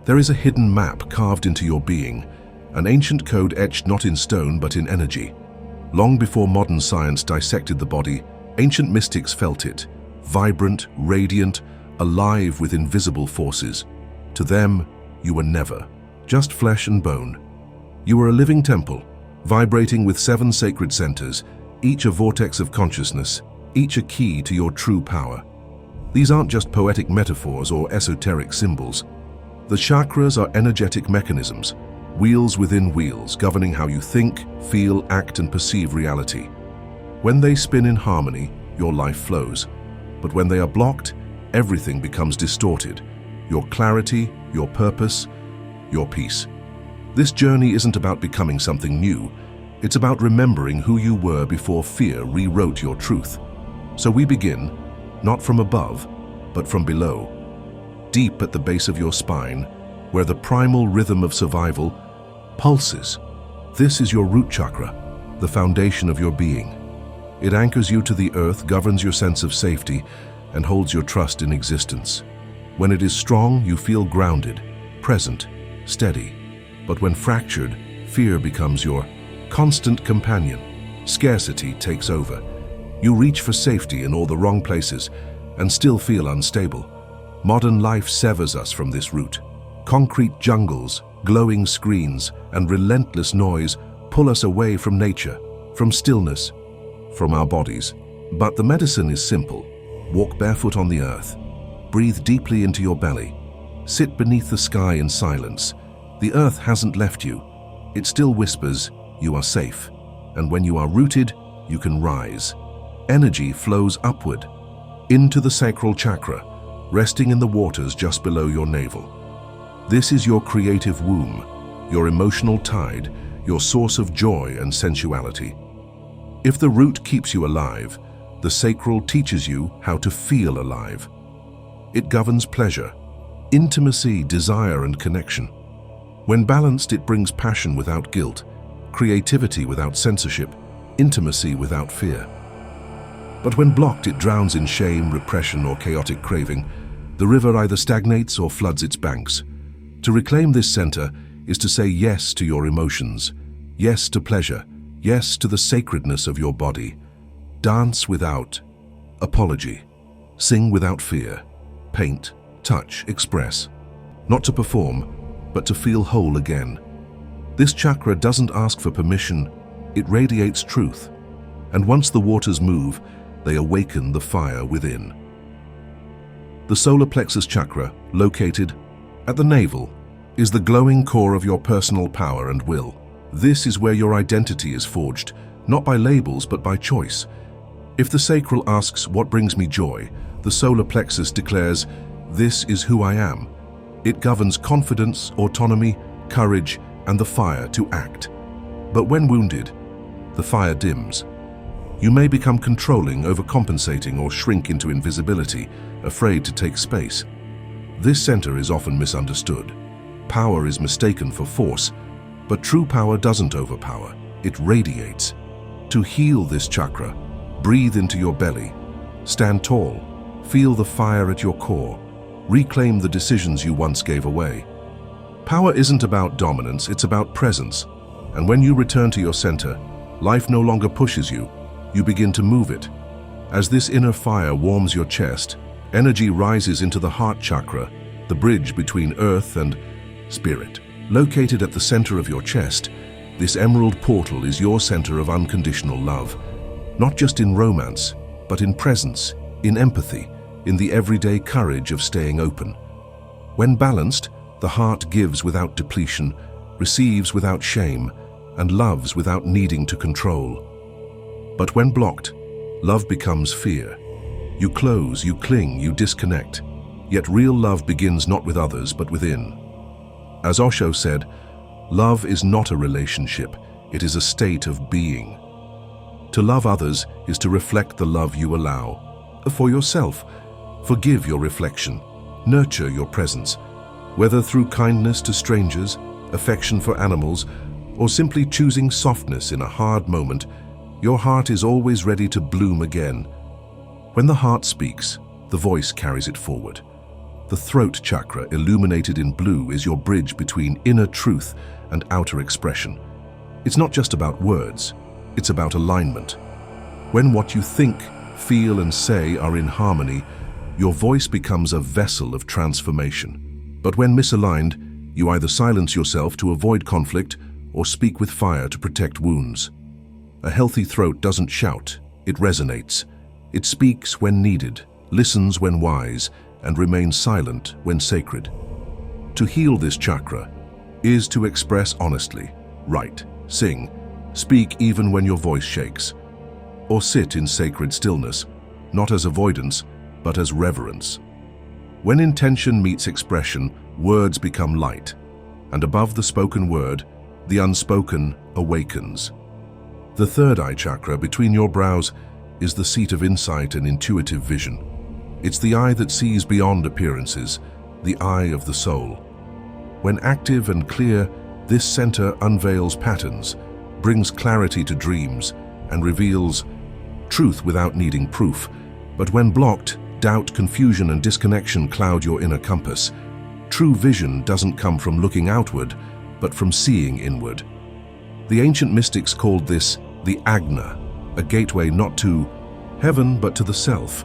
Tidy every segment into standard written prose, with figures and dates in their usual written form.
There is a hidden map carved into your being, an ancient code etched not in stone but in energy. Long before modern science dissected the body, ancient mystics felt it, vibrant, radiant, alive with invisible forces. To them, you were never just flesh and bone. You were a living temple, vibrating with 7 sacred centers, each a vortex of consciousness, each a key to your true power. These aren't just poetic metaphors or esoteric symbols. The chakras are energetic mechanisms, wheels within wheels, governing how you think, feel, act, and perceive reality. When they spin in harmony, your life flows. But when they are blocked, everything becomes distorted. Your clarity, your purpose, your peace. This journey isn't about becoming something new. It's about remembering who you were before fear rewrote your truth. So we begin, not from above, but from below. Deep at the base of your spine, where the primal rhythm of survival pulses. This is your root chakra, the foundation of your being. It anchors you to the earth, governs your sense of safety, and holds your trust in existence. When it is strong, you feel grounded, present, steady. But when fractured, fear becomes your constant companion. Scarcity takes over. You reach for safety in all the wrong places and still feel unstable. Modern life severs us from this root. Concrete jungles, glowing screens, and relentless noise pull us away from nature, from stillness, from our bodies. But the medicine is simple. Walk barefoot on the earth. Breathe deeply into your belly. Sit beneath the sky in silence. The earth hasn't left you. It still whispers, you are safe. And when you are rooted, you can rise. Energy flows upward, into the Sacral Chakra, resting in the waters just below your navel. This is your creative womb, your emotional tide, your source of joy and sensuality. If the root keeps you alive, the sacral teaches you how to feel alive. It governs pleasure, intimacy, desire, and connection. When balanced, it brings passion without guilt, creativity without censorship, intimacy without fear. But when blocked, it drowns in shame, repression, or chaotic craving. The river either stagnates or floods its banks. To reclaim this center is to say yes to your emotions, yes to pleasure, yes to the sacredness of your body. Dance without apology. Sing without fear. Paint, touch, express. Not to perform, but to feel whole again. This chakra doesn't ask for permission, it radiates truth. And once the waters move, they awaken the fire within. The solar plexus chakra, located at the navel, is the glowing core of your personal power and will. This is where your identity is forged, not by labels but by choice. If the sacral asks, what brings me joy, the solar plexus declares, this is who I am. It governs confidence, autonomy, courage, and the fire to act. But when wounded, the fire dims. You may become controlling, overcompensating, or shrink into invisibility, afraid to take space. This center is often misunderstood. Power is mistaken for force, but true power doesn't overpower, it radiates. To heal this chakra, breathe into your belly, stand tall, feel the fire at your core, reclaim the decisions you once gave away. Power isn't about dominance, it's about presence. And when you return to your center, life no longer pushes you, you begin to move it. As this inner fire warms your chest, energy rises into the Heart Chakra, the bridge between earth and spirit. Located at the center of your chest, this emerald portal is your center of unconditional love. Not just in romance, but in presence, in empathy, in the everyday courage of staying open. When balanced, the heart gives without depletion, receives without shame, and loves without needing to control. But when blocked, love becomes fear. You close, you cling, you disconnect. Yet real love begins not with others, but within. As Osho said, love is not a relationship, it is a state of being. To love others is to reflect the love you allow. For yourself, forgive your reflection, nurture your presence. Whether through kindness to strangers, affection for animals, or simply choosing softness in a hard moment, your heart is always ready to bloom again. When the heart speaks, the voice carries it forward. The throat chakra, illuminated in blue, is your bridge between inner truth and outer expression. It's not just about words, it's about alignment. When what you think, feel, and say are in harmony, your voice becomes a vessel of transformation. But when misaligned, you either silence yourself to avoid conflict or speak with fire to protect wounds. A healthy throat doesn't shout, it resonates. It speaks when needed, listens when wise, and remains silent when sacred. To heal this chakra is to express honestly, write, sing, speak even when your voice shakes, or sit in sacred stillness, not as avoidance, but as reverence. When intention meets expression, words become light, and above the spoken word, the unspoken awakens. The third eye chakra between your brows is the seat of insight and intuitive vision. It's the eye that sees beyond appearances, the eye of the soul. When active and clear, this center unveils patterns, brings clarity to dreams, and reveals truth without needing proof. But when blocked, doubt, confusion, and disconnection cloud your inner compass. True vision doesn't come from looking outward, but from seeing inward. The ancient mystics called this the Agna, a gateway not to heaven, but to the self.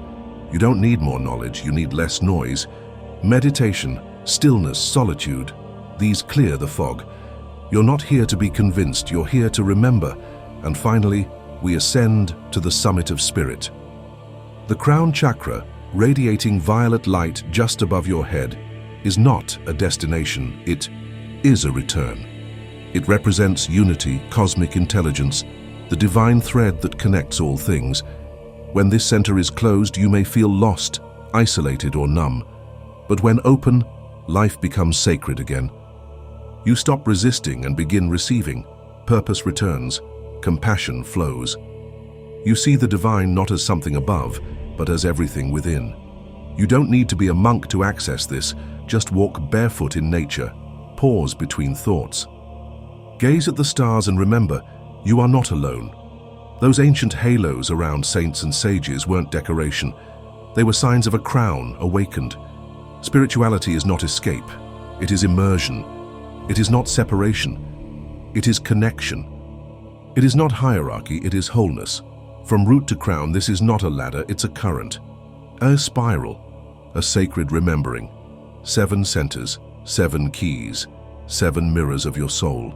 You don't need more knowledge, you need less noise. Meditation, stillness, solitude, these clear the fog. You're not here to be convinced, you're here to remember. And finally, we ascend to the summit of spirit. The crown chakra, radiating violet light just above your head, is not a destination, it is a return. It represents unity, cosmic intelligence, the divine thread that connects all things. When this center is closed, you may feel lost, isolated, or numb. But when open, life becomes sacred again. You stop resisting and begin receiving. Purpose returns, compassion flows. You see the divine not as something above, but as everything within. You don't need to be a monk to access this, just walk barefoot in nature, pause between thoughts. Gaze at the stars and remember, you are not alone. Those ancient halos around saints and sages weren't decoration. They were signs of a crown awakened. Spirituality is not escape. It is immersion. It is not separation. It is connection. It is not hierarchy, it is wholeness. From root to crown, this is not a ladder, it's a current. A spiral, a sacred remembering. 7 centers, 7 keys, 7 mirrors of your soul.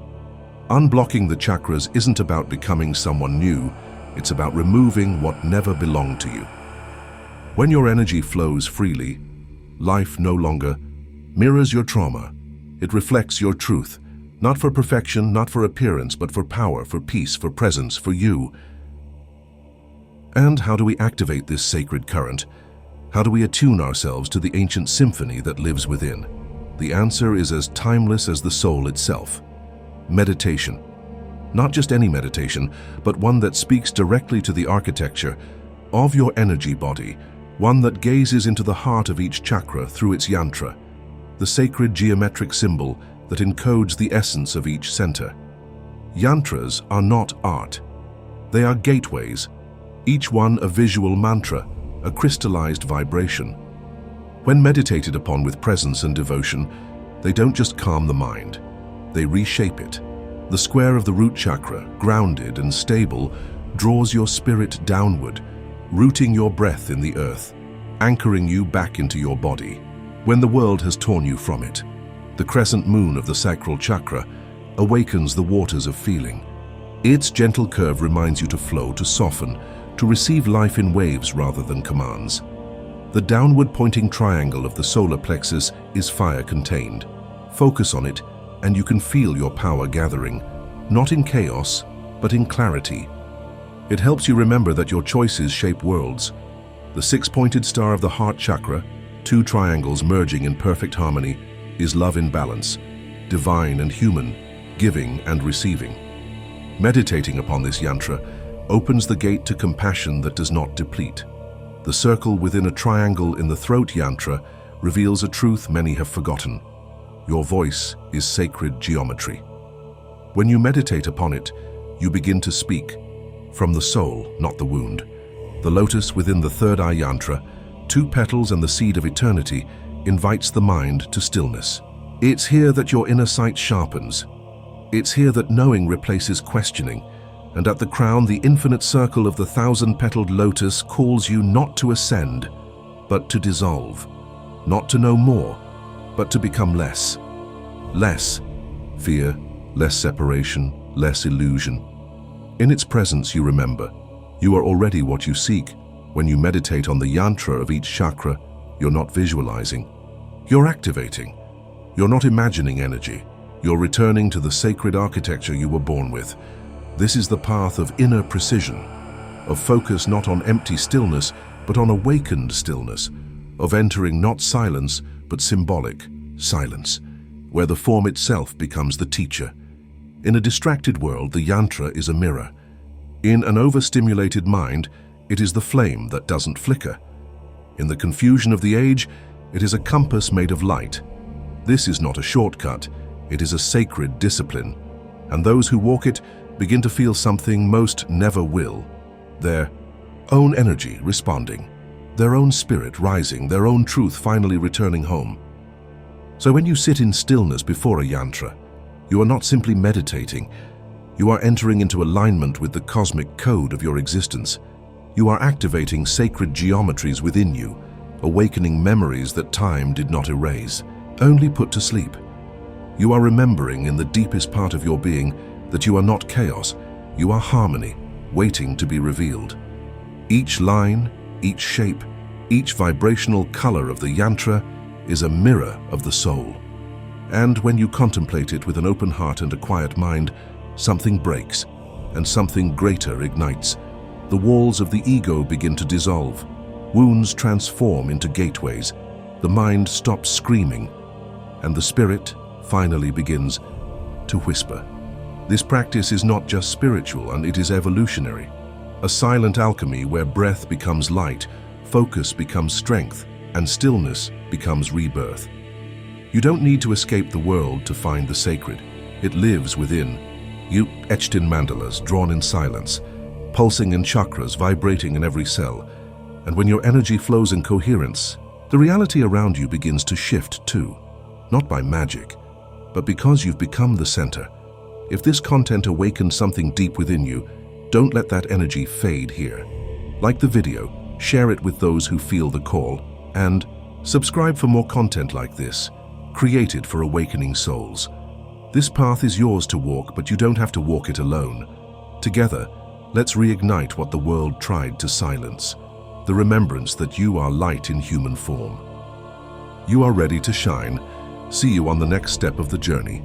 Unblocking the chakras isn't about becoming someone new, it's about removing what never belonged to you. When your energy flows freely, life no longer mirrors your trauma. It reflects your truth, not for perfection, not for appearance, but for power, for peace, for presence, for you. And how do we activate this sacred current? How do we attune ourselves to the ancient symphony that lives within? The answer is as timeless as the soul itself. Meditation. Not just any meditation, but one that speaks directly to the architecture of your energy body, one that gazes into the heart of each chakra through its yantra, the sacred geometric symbol that encodes the essence of each center. Yantras are not art. They are gateways, each one a visual mantra, a crystallized vibration. When meditated upon with presence and devotion, they don't just calm the mind, they reshape it. The square of the root chakra, grounded and stable, draws your spirit downward, rooting your breath in the earth, anchoring you back into your body when the world has torn you from it. The crescent moon of the Sacral Chakra awakens the waters of feeling. Its gentle curve reminds you to flow, to soften, to receive life in waves rather than commands. The downward-pointing triangle of the solar plexus is fire-contained. Focus on it, and you can feel your power gathering, not in chaos, but in clarity. It helps you remember that your choices shape worlds. The 6-pointed star of the Heart Chakra, 2 triangles merging in perfect harmony, is love in balance, divine and human, giving and receiving. Meditating upon this yantra opens the gate to compassion that does not deplete. The circle within a triangle in the throat yantra reveals a truth many have forgotten. Your voice is sacred geometry. When you meditate upon it, you begin to speak from the soul, not the wound. The lotus within the third eye yantra, 2 petals and the seed of eternity, invites the mind to stillness. It's here that your inner sight sharpens. It's here that knowing replaces questioning, and at the crown, the infinite circle of the thousand-petaled lotus calls you not to ascend, but to dissolve. Not to know more, but to become less. Less fear, less separation, less illusion. In its presence, you remember, you are already what you seek. When you meditate on the yantra of each chakra, you're not visualizing. You're activating. You're not imagining energy. You're returning to the sacred architecture you were born with. This is the path of inner precision, of focus not on empty stillness, but on awakened stillness, of entering not silence, but symbolic silence, where the form itself becomes the teacher. In a distracted world, the yantra is a mirror. In an overstimulated mind, it is the flame that doesn't flicker. In the confusion of the age, it is a compass made of light. This is not a shortcut, it is a sacred discipline, and those who walk it begin to feel something most never will. Their own energy responding, their own spirit rising, their own truth finally returning home. So when you sit in stillness before a yantra, you are not simply meditating, you are entering into alignment with the cosmic code of your existence. You are activating sacred geometries within you, awakening memories that time did not erase, only put to sleep. You are remembering in the deepest part of your being that you are not chaos, you are harmony, waiting to be revealed. Each line, each shape, each vibrational color of the yantra is a mirror of the soul. And when you contemplate it with an open heart and a quiet mind, something breaks, and something greater ignites. The walls of the ego begin to dissolve. Wounds transform into gateways. The mind stops screaming, and the spirit finally begins to whisper. This practice is not just spiritual, and it is evolutionary. A silent alchemy where breath becomes light, focus becomes strength, and stillness becomes rebirth. You don't need to escape the world to find the sacred. It lives within you, etched in mandalas, drawn in silence, pulsing in chakras, vibrating in every cell. And when your energy flows in coherence, the reality around you begins to shift too, not by magic, but because you've become the center. If this content awakens something deep within you, don't let that energy fade here. Like the video, share it with those who feel the call, and subscribe for more content like this, created for awakening souls. This path is yours to walk, but you don't have to walk it alone. Together, let's reignite what the world tried to silence, the remembrance that you are light in human form. You are ready to shine. See you on the next step of the journey.